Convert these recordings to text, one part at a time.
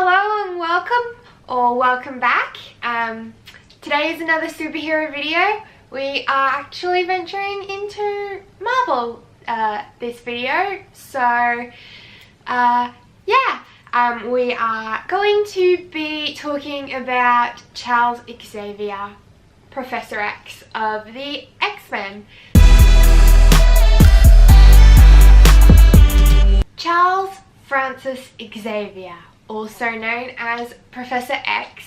Hello and welcome back. Today is another superhero video. We are actually venturing into Marvel this video. So we are going to be talking about Charles Xavier, Professor X of the X-Men. Charles Francis Xavier, also known as Professor X,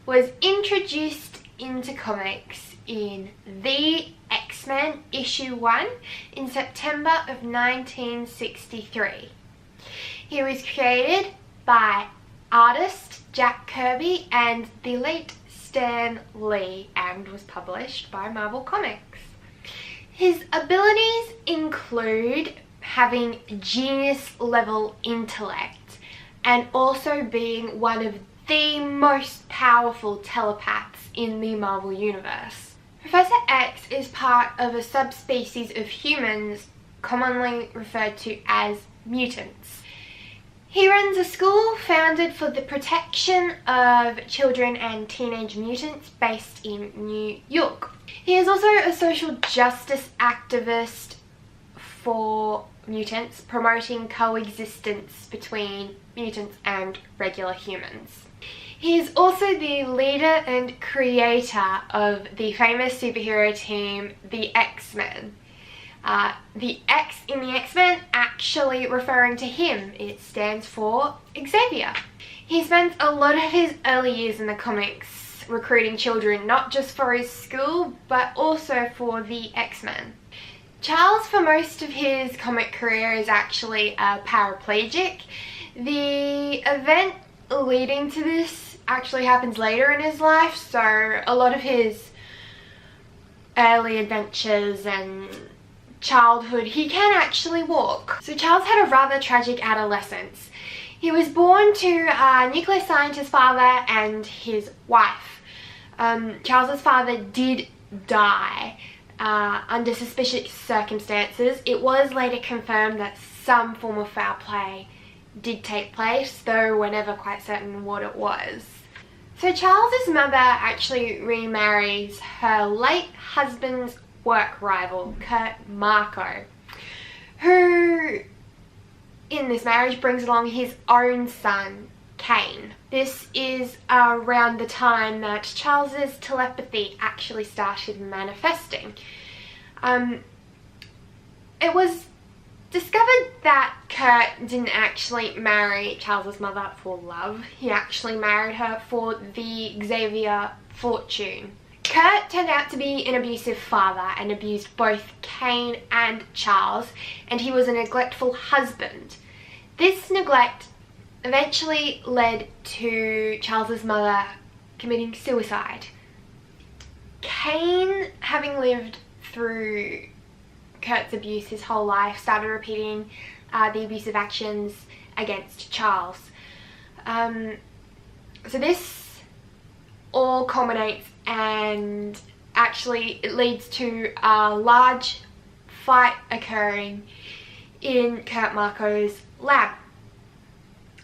was introduced into comics in The X-Men issue 1 in September of 1963. He was created by artist Jack Kirby and the late Stan Lee and was published by Marvel Comics. His abilities include having genius-level intellect and also being one of the most powerful telepaths in the Marvel Universe. Professor X is part of a subspecies of humans commonly referred to as mutants. He runs a school founded for the protection of children and teenage mutants based in New York. He is also a social justice activist for mutants, promoting coexistence between mutants and regular humans. He is also the leader and creator of the famous superhero team, the X-Men. The X in the X-Men actually referring to him. It stands for Xavier. He spent a lot of his early years in the comics recruiting children, not just for his school, but also for the X-Men. Charles, for most of his comic career, is actually a paraplegic. The event leading to this actually happens later in his life, so a lot of his early adventures and childhood, he can actually walk. So Charles had a rather tragic adolescence. He was born to a nuclear scientist father and his wife. Charles's father did die under suspicious circumstances. It was later confirmed that some form of foul play did take place, though we're never quite certain what it was. So Charles's mother actually remarries her late husband's work rival, Kurt Marco, who in this marriage brings along his own son, Kane. This is around the time that Charles's telepathy actually started manifesting. It was discovered that Kurt didn't actually marry Charles's mother for love. He actually married her for the Xavier fortune. Kurt turned out to be an abusive father and abused both Kane and Charles, and he was a neglectful husband. This neglect eventually led to Charles's mother committing suicide. Kane, having lived through Kurt's abuse his whole life, started repeating the abusive actions against Charles. So this all culminates and actually it leads to a large fight occurring in Kurt Marco's lab.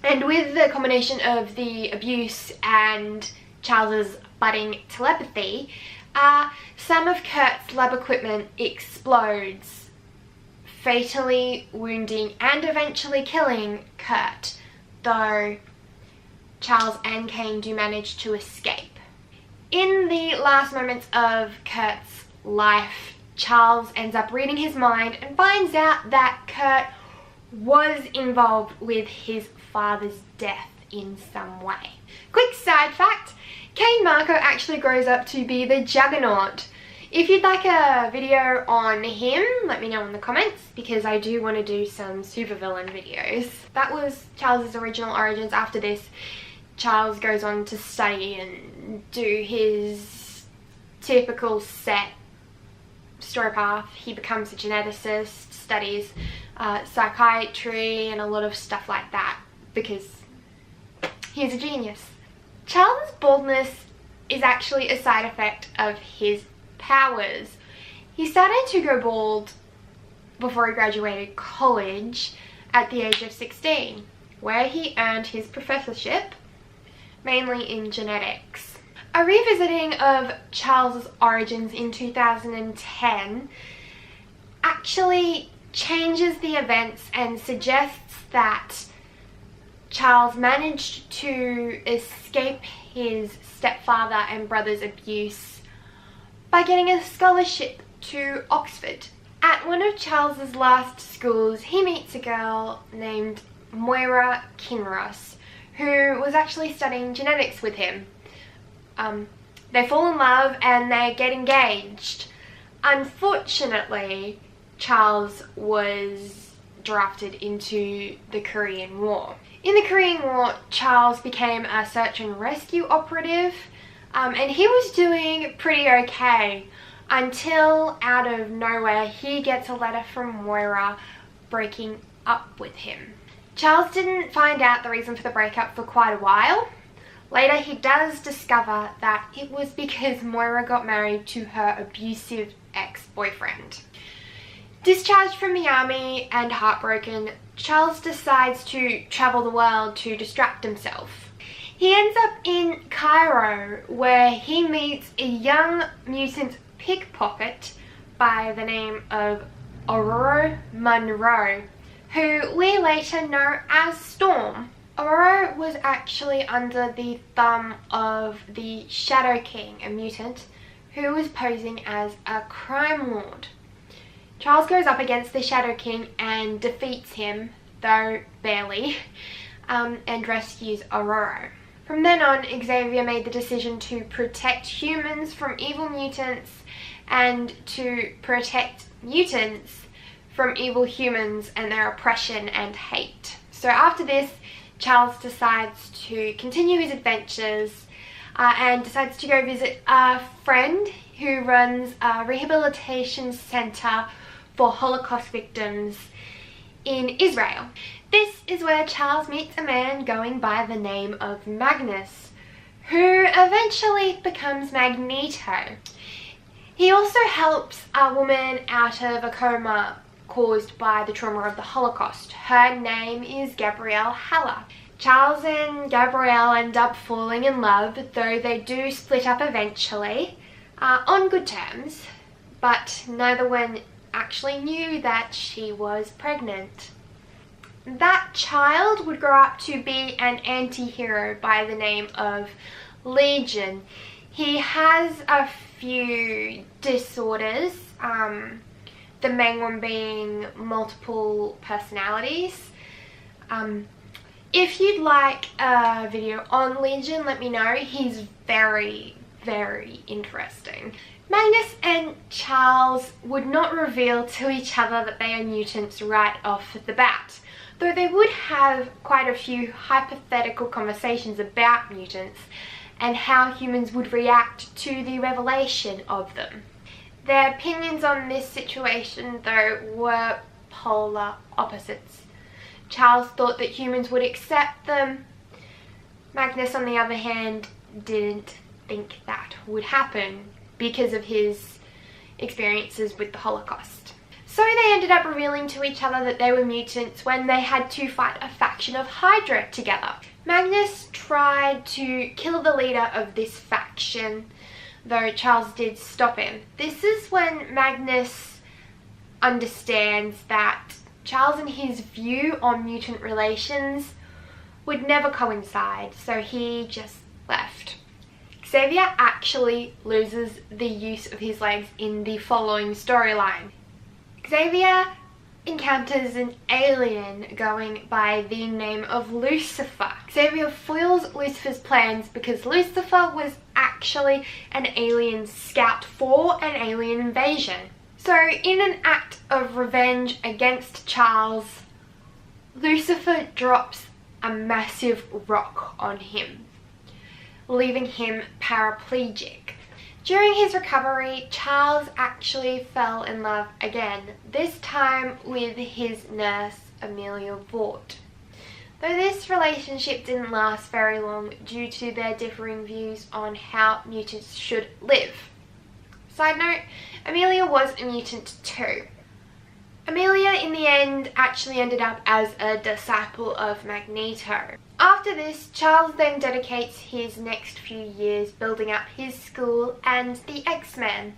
And with the combination of the abuse and Charles's budding telepathy, some of Kurt's lab equipment explodes, fatally wounding and eventually killing Kurt, though Charles and Kane do manage to escape. In the last moments of Kurt's life, Charles ends up reading his mind and finds out that Kurt was involved with his father's death in some way. Quick side fact, Kane Marco actually grows up to be the Juggernaut. If you'd like a video on him, let me know in the comments, because I do want to do some supervillain videos. That was Charles's original origins. After this, Charles goes on to study and do his typical set story path. He becomes a geneticist, studies psychiatry and a lot of stuff like that, because he's a genius. Charles' baldness is actually a side effect of his powers. He started to go bald before he graduated college at the age of 16, where he earned his professorship mainly in genetics. A revisiting of Charles's origins in 2010 actually changes the events and suggests that Charles managed to escape his stepfather and brother's abuse by getting a scholarship to Oxford. At one of Charles's last schools, he meets a girl named Moira Kinross, who was actually studying genetics with him. They fall in love and they get engaged. Unfortunately, Charles was drafted into the Korean War. In the Korean War, Charles became a search and rescue operative, and he was doing pretty okay until out of nowhere he gets a letter from Moira breaking up with him. Charles didn't find out the reason for the breakup for quite a while. Later he does discover that it was because Moira got married to her abusive ex-boyfriend. Discharged from the army and heartbroken, Charles decides to travel the world to distract himself. He ends up in Cairo, where he meets a young mutant pickpocket by the name of Aurora Monroe, who we later know as Storm. Aurora was actually under the thumb of the Shadow King, a mutant, who was posing as a crime lord. Charles goes up against the Shadow King and defeats him, though barely, and rescues Aurora. From then on, Xavier made the decision to protect humans from evil mutants and to protect mutants from evil humans and their oppression and hate. So after this, Charles decides to continue his adventures and decides to go visit a friend who runs a rehabilitation centre for Holocaust victims in Israel. This is where Charles meets a man going by the name of Magnus, who eventually becomes Magneto. He also helps a woman out of a coma caused by the trauma of the Holocaust. Her name is Gabrielle Haller. Charles and Gabrielle end up falling in love, though they do split up eventually, on good terms, but neither one actually knew that she was pregnant. That child would grow up to be an anti-hero by the name of Legion. He has a few disorders, the main one being multiple personalities. If you'd like a video on Legion, let me know. He's very, very interesting. Magnus and Charles would not reveal to each other that they are mutants right off the bat, though they would have quite a few hypothetical conversations about mutants and how humans would react to the revelation of them. Their opinions on this situation, though, were polar opposites. Charles thought that humans would accept them. Magnus, on the other hand, didn't think that would happen because of his experiences with the Holocaust. So they ended up revealing to each other that they were mutants when they had to fight a faction of Hydra together. Magnus tried to kill the leader of this faction, though Charles did stop him. This is when Magnus understands that Charles and his view on mutant relations would never coincide, so he just left. Xavier actually loses the use of his legs in the following storyline. Xavier encounters an alien going by the name of Lucifer. Xavier foils Lucifer's plans because Lucifer was actually an alien scout for an alien invasion. So in an act of revenge against Charles, Lucifer drops a massive rock on him, leaving him paraplegic. During his recovery, Charles actually fell in love again, this time with his nurse, Amelia Vaught. Though this relationship didn't last very long due to their differing views on how mutants should live. Side note, Amelia was a mutant too. Amelia in the end actually ended up as a disciple of Magneto. After this, Charles then dedicates his next few years building up his school and the X-Men.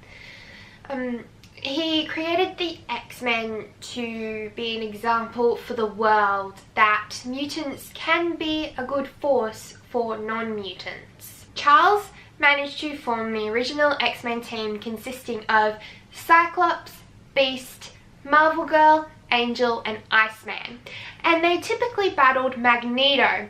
He created the X-Men to be an example for the world that mutants can be a good force for non-mutants. Charles managed to form the original X-Men team consisting of Cyclops, Beast, Marvel Girl, Angel and Iceman, and they typically battled Magneto,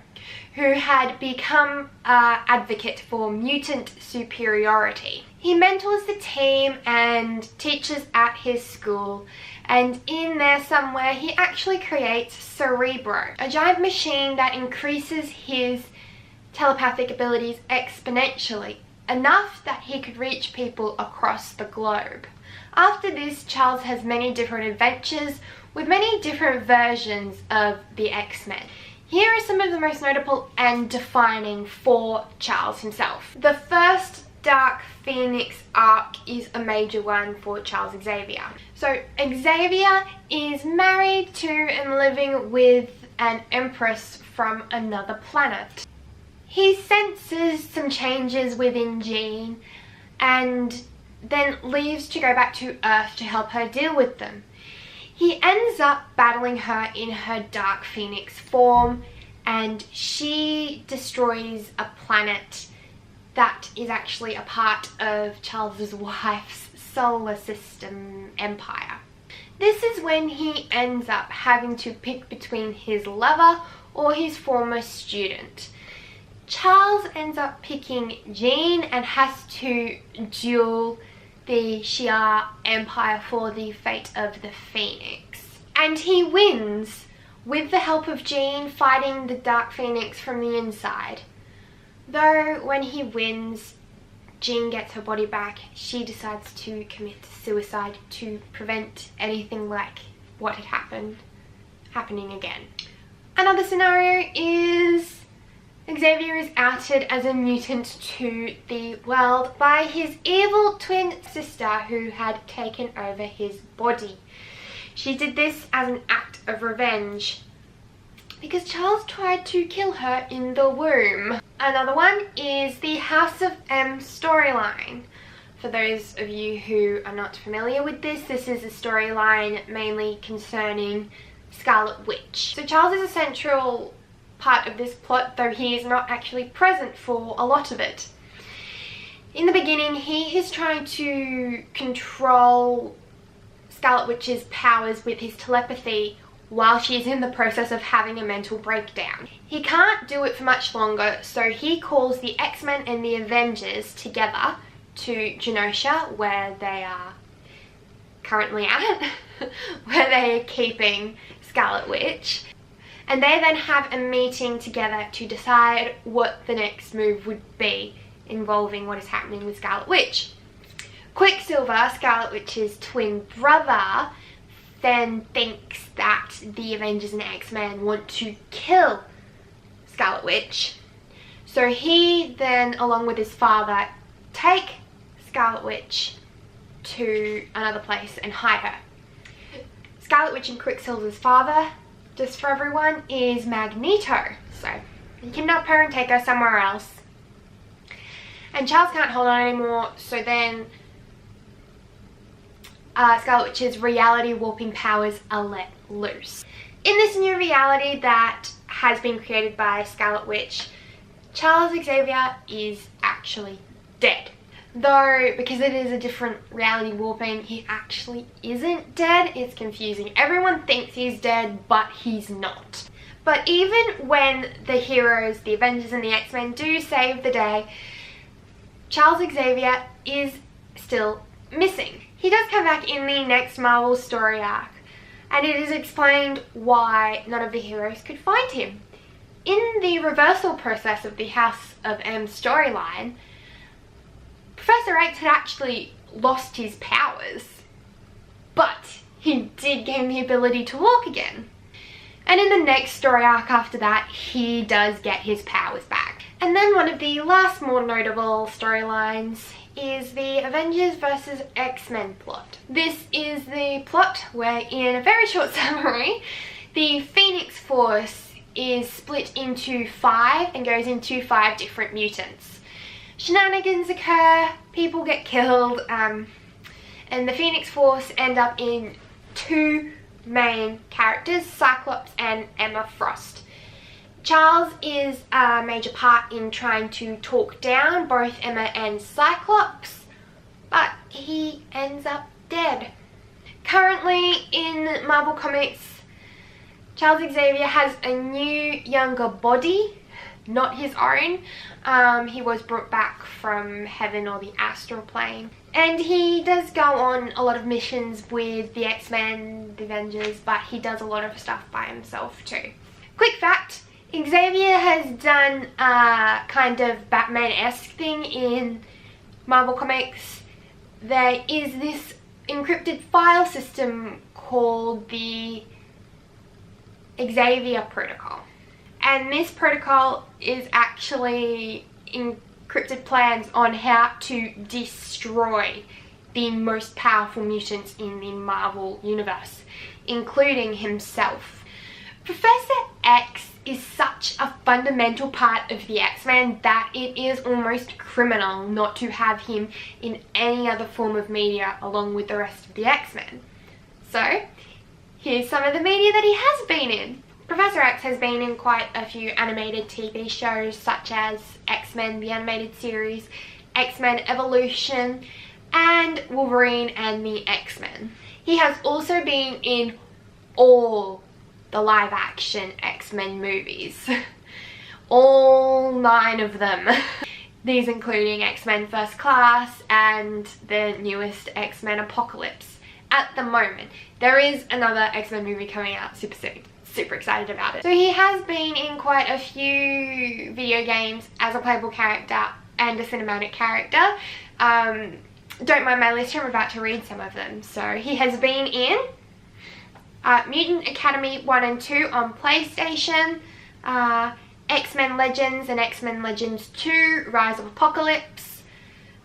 who had become an advocate for mutant superiority. He mentors the team and teaches at his school, and in there somewhere he actually creates Cerebro, a giant machine that increases his telepathic abilities exponentially, enough that he could reach people across the globe. After this, Charles has many different adventures with many different versions of the X-Men. Here are some of the most notable and defining for Charles himself. The first Dark Phoenix arc is a major one for Charles Xavier. So Xavier is married to and living with an empress from another planet. He senses some changes within Jean and then leaves to go back to Earth to help her deal with them. He ends up battling her in her Dark Phoenix form, and she destroys a planet that is actually a part of Charles's wife's solar system empire. This is when he ends up having to pick between his lover or his former student. Charles ends up picking Jean and has to duel the Shi'ar Empire for the fate of the Phoenix. And he wins with the help of Jean fighting the Dark Phoenix from the inside. Though when he wins, Jean gets her body back, she decides to commit suicide to prevent anything like what had happening again. Another scenario is Xavier is outed as a mutant to the world by his evil twin sister who had taken over his body. She did this as an act of revenge because Charles tried to kill her in the womb. Another one is the House of M storyline. For those of you who are not familiar with this, this is a storyline mainly concerning Scarlet Witch. So Charles is a central part of this plot, though he is not actually present for a lot of it. In the beginning, he is trying to control Scarlet Witch's powers with his telepathy while she's in the process of having a mental breakdown. He can't do it for much longer, so he calls the X-Men and the Avengers together to Genosha, where they are currently at, where they are keeping Scarlet Witch. And they then have a meeting together to decide what the next move would be involving what is happening with Scarlet Witch. Quicksilver, Scarlet Witch's twin brother, then thinks that the Avengers and X-Men want to kill Scarlet Witch. So he then, along with his father, take Scarlet Witch to another place and hide her. Scarlet Witch and Quicksilver's father, just for everyone, is Magneto. So he kidnapped her and take her somewhere else. And Charles can't hold on anymore, so then Scarlet Witch's reality warping powers are let loose. In this new reality that has been created by Scarlet Witch, Charles Xavier is actually dead. Though, because it is a different reality warping, he actually isn't dead. It's confusing. Everyone thinks he's dead, but he's not. But even when the heroes, the Avengers and the X-Men, do save the day, Charles Xavier is still missing. He does come back in the next Marvel story arc, and it is explained why none of the heroes could find him. In the reversal process of the House of M storyline, Professor X had actually lost his powers, but he did gain the ability to walk again. And in the next story arc after that, he does get his powers back. And then one of the last more notable storylines is the Avengers vs X-Men plot. This is the plot where, in a very short summary, the Phoenix Force is split into 5 and goes into 5 different mutants. Shenanigans occur, people get killed, and the Phoenix Force end up in 2 main characters, Cyclops and Emma Frost. Charles is a major part in trying to talk down both Emma and Cyclops, but he ends up dead. Currently in Marvel Comics, Charles Xavier has a new, younger body, not his own. He was brought back from heaven or the astral plane. And he does go on a lot of missions with the X-Men, the Avengers, but he does a lot of stuff by himself too. Quick fact, Xavier has done a kind of Batman-esque thing in Marvel Comics. There is this encrypted file system called the Xavier protocol, and this protocol is actually encrypted plans on how to destroy the most powerful mutants in the Marvel universe, including himself. Professor X is such a fundamental part of the X-Men that it is almost criminal not to have him in any other form of media along with the rest of the X-Men. So, here's some of the media that he has been in. Professor X has been in quite a few animated TV shows such as X-Men, the animated series, X-Men Evolution, and Wolverine and the X-Men. He has also been in all the live action X-Men movies. All 9 of them. These including X-Men First Class and the newest X-Men Apocalypse. At the moment, there is another X-Men movie coming out super soon. Super excited about it. So he has been in quite a few video games as a playable character and a cinematic character. Don't mind my list, I'm about to read some of them. So he has been in Mutant Academy 1 and 2 on PlayStation, X-Men Legends and X-Men Legends 2 Rise of Apocalypse,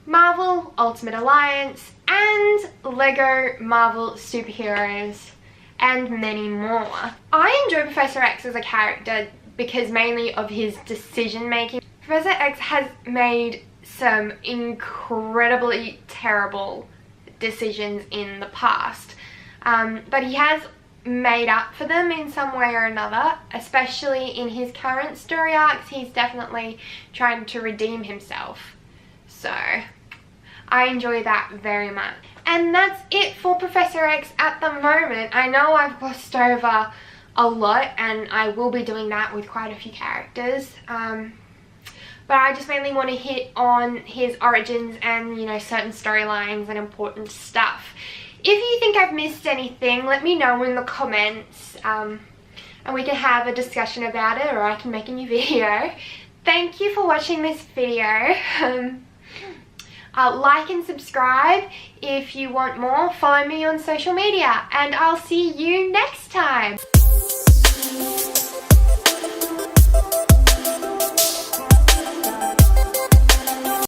Marvel Ultimate Alliance, and Lego Marvel Superheroes, and many more. I enjoy Professor X as a character because mainly of his decision making. Professor X has made some incredibly terrible decisions in the past, but he has made up for them in some way or another, especially in his current story arcs. He's definitely trying to redeem himself, so I enjoy that very much. And that's it for Professor X at the moment. I know I've glossed over a lot, and I will be doing that with quite a few characters, but I just mainly want to hit on his origins and, you know, certain storylines and important stuff. If you think I've missed anything, let me know in the comments, and we can have a discussion about it, or I can make a new video. Thank you for watching this video. Like and subscribe if you want more. Follow me on social media, and I'll see you next time.